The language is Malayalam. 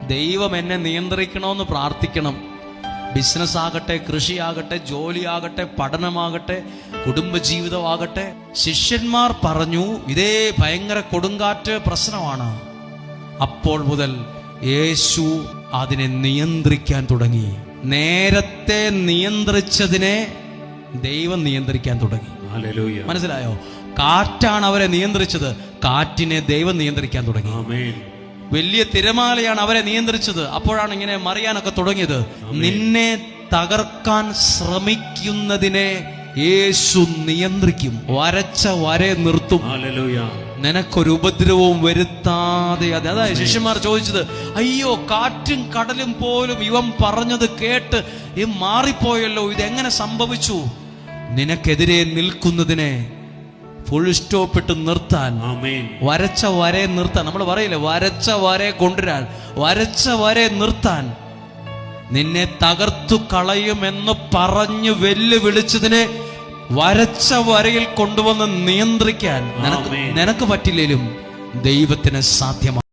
ദൈവം എന്നെ നിയന്ത്രിക്കണമെന്ന് പ്രാർത്ഥിക്കണം. ബിസിനസ് ആകട്ടെ, കൃഷിയാകട്ടെ, ജോലിയാകട്ടെ, പഠനമാകട്ടെ, കുടുംബജീവിതമാകട്ടെ. ശിഷ്യന്മാർ പറഞ്ഞു ഇതേ ഭയങ്കര കൊടുങ്കാറ്റ് പ്രശ്നമാണ്. അപ്പോൾ മുതൽ യേശു അതിനെ നിയന്ത്രിക്കാൻ തുടങ്ങി. നേരത്തെ നിയന്ത്രിച്ചതിനെ ദൈവം നിയന്ത്രിക്കാൻ തുടങ്ങി. മനസ്സിലായോ? കാറ്റാണ് അവരെ നിയന്ത്രിച്ചത്, കാറ്റിനെ ദൈവം നിയന്ത്രിക്കാൻ തുടങ്ങി. വലിയ തിരമാലയാണ് അവരെ നിയന്ത്രിച്ചത്. അപ്പോഴാണ് ഇങ്ങനെ മറിയാനൊക്കെ തുടങ്ങിയത്. നിന്നെ തകർക്കാൻ ശ്രമിക്കുന്നതിനെ യേശു നിയന്ത്രിക്കും. വരച്ച വരെ നിർത്തും. നിനക്കൊരു ഉപദ്രവവും വരുത്താതെ. അതായത് ശിഷ്യന്മാർ ചോദിച്ചത്, അയ്യോ കാറ്റും കടലും പോലും ഇവൻ പറഞ്ഞത് കേട്ട് മാറിപ്പോയല്ലോ, ഇതെങ്ങനെ സംഭവിച്ചു? നിനക്കെതിരെ നിൽക്കുന്നതിനെ ഫുൾ സ്റ്റോപ്പ് ഇട്ട് നിർത്താൻ, വരച്ച വരെ നിർത്താൻ. നമ്മൾ പറയില്ലേ, വരച്ച വരെ കൊണ്ടുവരാൻ, വരച്ച വരെ നിർത്താൻ, നിന്നെ തകർത്തു കളയുമെന്ന് പറഞ്ഞ് വെല്ലുവിളിച്ചതിനെ വരച്ച വരയിൽ കൊണ്ടുവന്ന് നിയന്ത്രിക്കാൻ നിനക്ക് പറ്റില്ലേലും ദൈവത്തിന് സാധ്യമാണ്.